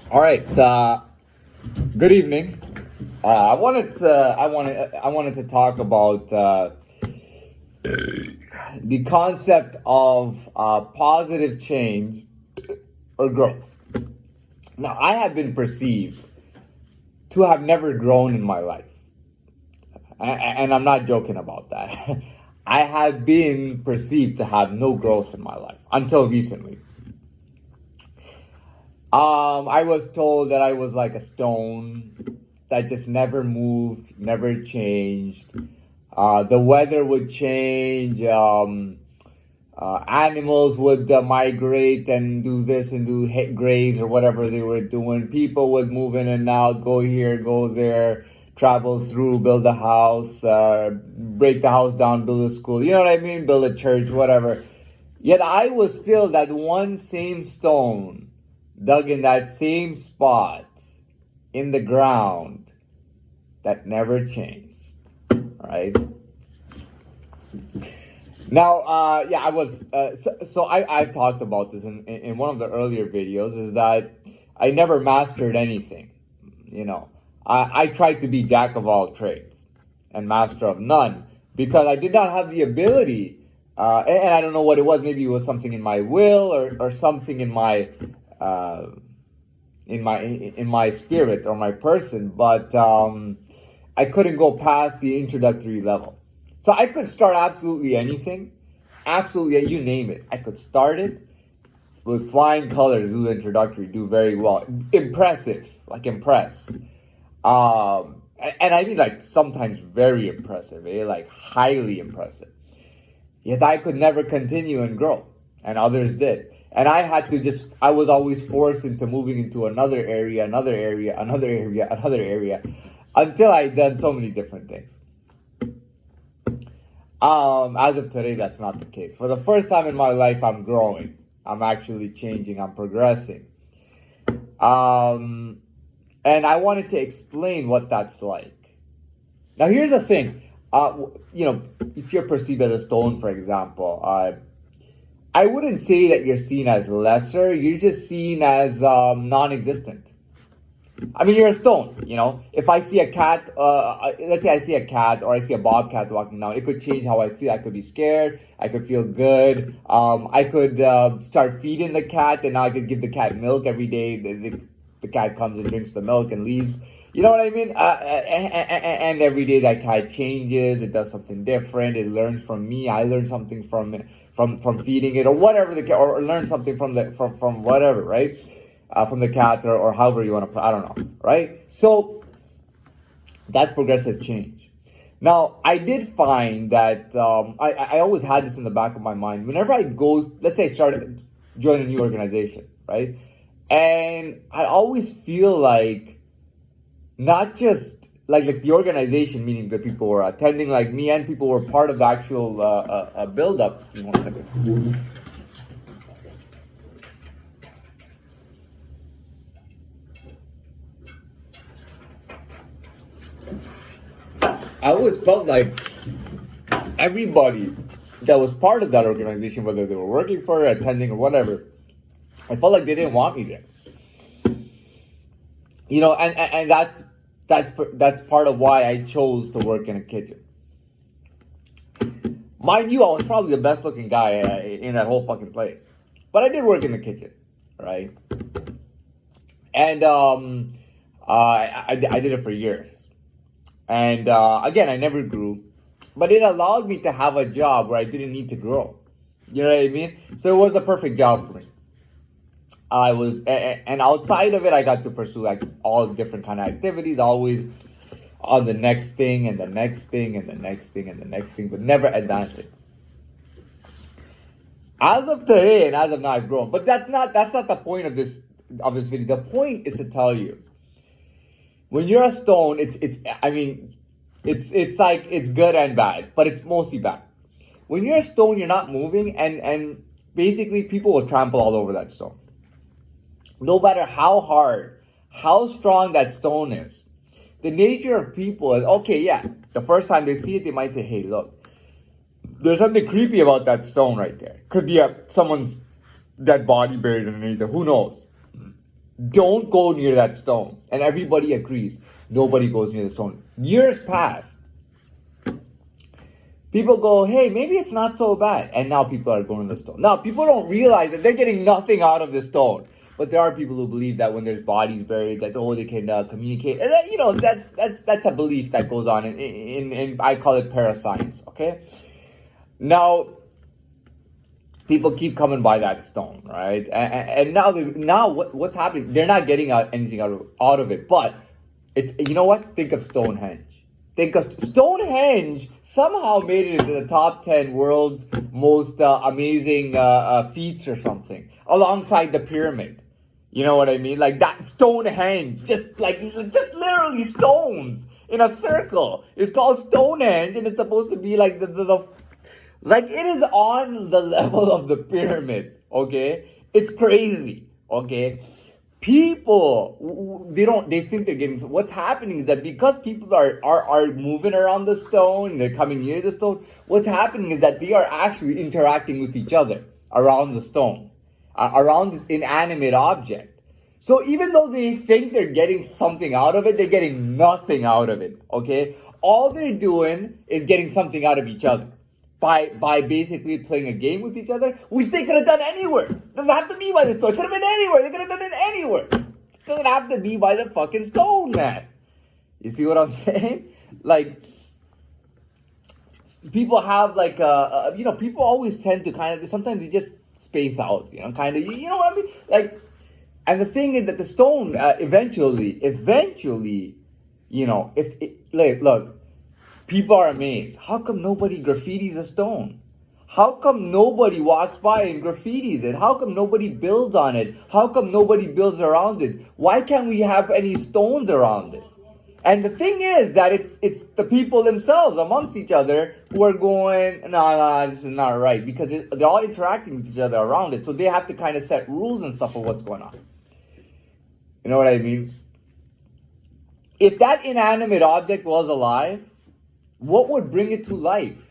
All right. Good evening. I wanted to talk about the concept of positive change or growth. Now, I have been perceived to have never grown in my life, and I'm not joking about that. I have been perceived to have no growth in my life until recently. I was told that I was like a stone that just never moved, never changed. The weather would change. Animals would migrate and do this and do graze or whatever they were doing. People would move in and out, go here, go there, travel through, build a house, break the house down, build a school. You know what I mean? Build a church, whatever. Yet I was still that one same stone dug in that same spot in the ground that never changed. Right? Now, I was. I've talked about this in one of the earlier videos. Is that I never mastered anything. You know, I tried to be jack of all trades and master of none because I did not have the ability. And I don't know what it was. Maybe it was something in my will or something uh, in my spirit or my person. But I couldn't go past the introductory level. So I could start absolutely anything, absolutely, you name it. I could start it with flying colors, do the introductory, do very well, impressive, like impress. And I mean like sometimes very impressive, like highly impressive. Yet I could never continue and grow, and others did. And I had to I was always forced into moving into another area, another area, another area, another area, until I done so many different things. As of today, that's not the case. For the first time in my life, I'm growing. I'm actually changing. I'm progressing. Um, and I wanted to explain what that's like. Now, here's the thing. If you're perceived as a stone, for example, I wouldn't say that you're seen as lesser. You're just seen as non-existent. I mean, you're a stone, you know. If I see a cat, let's say I see a cat or I see a bobcat walking down, it could change how I feel. I could be scared. I could feel good. I could start feeding the cat, and now I could give the cat milk every day. The cat comes and drinks the milk and leaves. You know what I mean? And every day that cat changes. It does something different. It learns from me. I learn something from it, from feeding it or whatever the cat, or learn something from whatever, right? From the cat or however you want to put, I don't know, right? So that's progressive change. Now, I did find that I always had this in the back of my mind. Whenever I go, let's say I join a new organization, right? And I always feel like not just like the organization, meaning the people who are attending, like me, and people who are part of the actual build-up. Excuse me 1 second. I always felt like everybody that was part of that organization, whether they were working for it, attending, or whatever, I felt like they didn't want me there. You know, and that's part of why I chose to work in a kitchen. Mind you, I was probably the best looking guy in that whole fucking place, but I did work in the kitchen, right? And I did it for years. And again, I never grew, but it allowed me to have a job where I didn't need to grow. You know what I mean? So it was the perfect job for me. And outside of it, I got to pursue like all different kind of activities, always on the next thing and the next thing and the next thing and the next thing, but never advancing. As of today and as of now, I've grown, but that's not the point of this video. The point is to tell you, when you're a stone, it's like it's good and bad, but it's mostly bad. When you're a stone, you're not moving, and basically people will trample all over that stone. No matter how hard, how strong that stone is. The nature of people is, okay, yeah, the first time they see it, they might say, hey, look, there's something creepy about that stone right there. Could be someone's dead body buried underneath it, who knows? don't go near that stone. And everybody agrees. Nobody goes near the stone. Years pass. People go, hey, maybe it's not so bad. And now people are going to the stone. Now, people don't realize that they're getting nothing out of the stone. But there are people who believe that when there's bodies buried, that they can communicate. And that's a belief that goes on in I call it parascience, okay? Now, people keep coming by that stone, right? And now what's happening? They're not getting anything out of it. But it's, you know what? Think of Stonehenge. Think of Stonehenge somehow made it into the top 10 world's most amazing feats or something, alongside the pyramid. You know what I mean? Like that Stonehenge, just literally stones in a circle. It's called Stonehenge, and it's supposed to be like the like it is on the level of the pyramids. Okay, it's crazy. Okay. People, they think they're getting, what's happening is that because people are moving around the stone, they're coming near the stone, what's happening is that they are actually interacting with each other around the stone, around this inanimate object. So even though they think they're getting something out of it, they're getting nothing out of it, okay? All they're doing is getting something out of each other. By basically playing a game with each other, which they could have done anywhere. Doesn't have to be by the stone. It could have been anywhere. They could have done it anywhere. It doesn't have to be by the fucking stone, man. You see what I'm saying? Like, people have like, people always tend to kind of, sometimes they just space out, kind of, you know what I mean? Like, and the thing is that the stone eventually, look, people are amazed. How come nobody graffitis a stone? How come nobody walks by and graffitis it? How come nobody builds on it? How come nobody builds around it? Why can't we have any stones around it? And the thing is that it's the people themselves amongst each other who are going, no, this is not right, because they're all interacting with each other around it. So they have to kind of set rules and stuff for what's going on. You know what I mean? If that inanimate object was alive, what would bring it to life?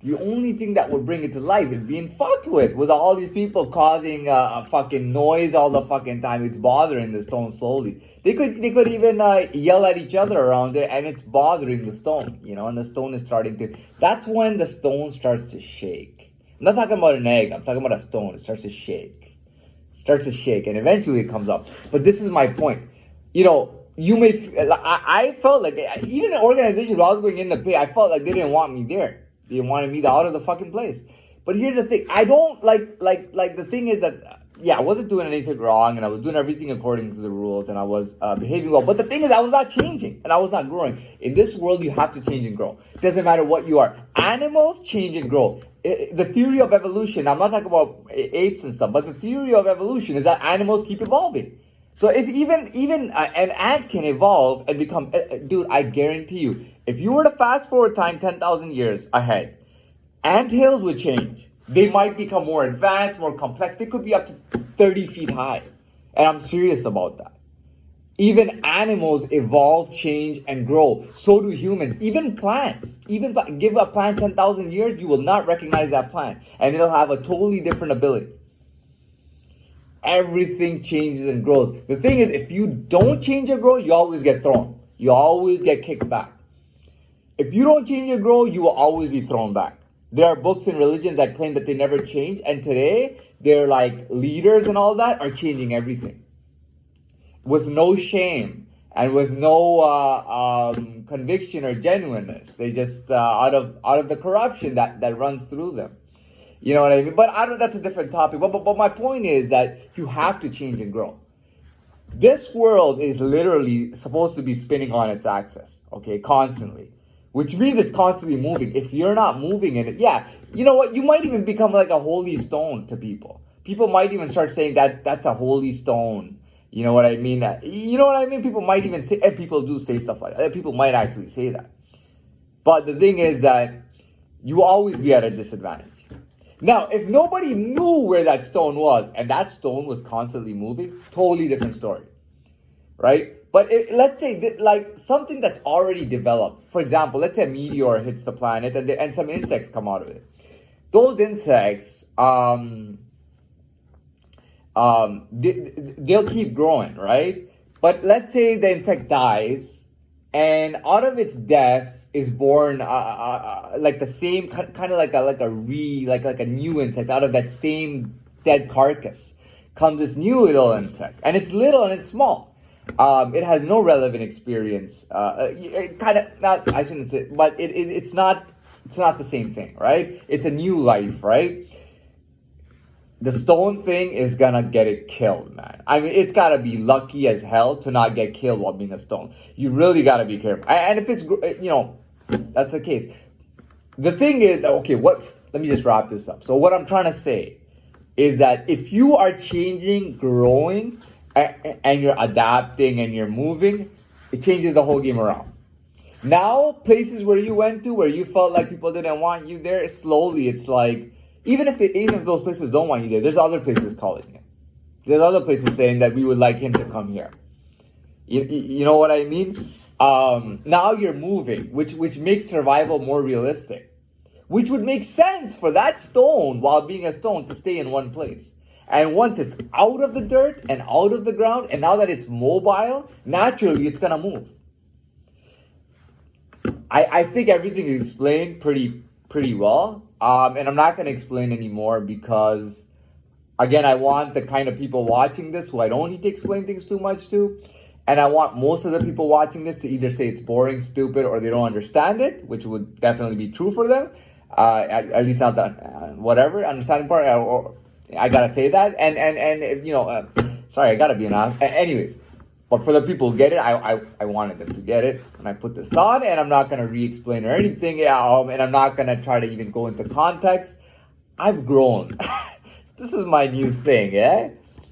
The only thing that would bring it to life is being fucked with all these people causing a fucking noise all the fucking time. It's bothering the stone slowly. They could even yell at each other around it, and it's bothering the stone, and the stone is starting to. That's when the stone starts to shake. I'm not talking about an egg. I'm talking about a stone. It starts to shake. And eventually it comes up. But this is my point. You may. I felt like even an organization while I was going in the pay, I felt like they didn't want me there. They wanted me out of the fucking place. But here's the thing: I don't like the thing is that I wasn't doing anything wrong, and I was doing everything according to the rules, and I was behaving well. But the thing is, I was not changing, and I was not growing. In this world, you have to change and grow. It doesn't matter what you are. Animals change and grow. The theory of evolution. I'm not talking about apes and stuff, but the theory of evolution is that animals keep evolving. So if even an ant can evolve and become, dude, I guarantee you, if you were to fast forward time 10,000 years ahead, ant hills would change. They might become more advanced, more complex. They could be up to 30 feet high. And I'm serious about that. Even animals evolve, change, and grow. So do humans. Even plants. Give a plant 10,000 years, you will not recognize that plant. And it'll have a totally different ability. Everything changes and grows. The thing is, if you don't change or grow, you always get thrown. You always get kicked back. If you don't change or grow, you will always be thrown back. There are books and religions that claim that they never change, and today, they're like leaders and all that are changing everything. With no shame and with no conviction or genuineness. They just, out of the corruption that runs through them. You know what I mean? But that's a different topic. But my point is that you have to change and grow. This world is literally supposed to be spinning on its axis, okay, constantly. Which means it's constantly moving. If you're not moving in it, you know what? You might even become like a holy stone to people. People might even start saying that that's a holy stone. You know what I mean? People might even say, and people do say stuff like that. People might actually say that. But the thing is that you always be at a disadvantage. Now, if nobody knew where that stone was, and that stone was constantly moving, totally different story, right? But let's say like something that's already developed. For example, let's say a meteor hits the planet and some insects come out of it. Those insects, they'll keep growing, right? But let's say the insect dies, and out of its death is born like the same kind of like a new insect. Out of that same dead carcass comes this new little insect, and it's little and it's small. It has no relevant experience. It kind of not. I shouldn't say, but it's not. It's not the same thing, right? It's a new life, right? The stone thing is gonna get it killed, man. I mean, it's gotta be lucky as hell to not get killed while being a stone. You really gotta be careful. And if it's, that's the case. The thing is, okay, let me just wrap this up. So, what I'm trying to say is that if you are changing, growing, and you're adapting and you're moving, it changes the whole game around. Now, places where you went to where you felt like people didn't want you there, slowly it's like, even if those places don't want you there, there's other places calling it. There's other places saying that we would like him to come here. You know what I mean? Now you're moving, which makes survival more realistic. Which would make sense for that stone, while being a stone, to stay in one place. And once it's out of the dirt and out of the ground, and now that it's mobile, naturally it's gonna move. I think everything is explained pretty well. And I'm not going to explain anymore because, again, I want the kind of people watching this who I don't need to explain things too much to. And I want most of the people watching this to either say it's boring, stupid, or they don't understand it, which would definitely be true for them. At least not the whatever understanding part. Or I gotta say that. And sorry, I gotta be an ass. Anyways. But for the people who get it, I wanted them to get it. And I put this on, and I'm not going to re-explain or anything. And I'm not going to try to even go into context. I've grown. This is my new thing, yeah?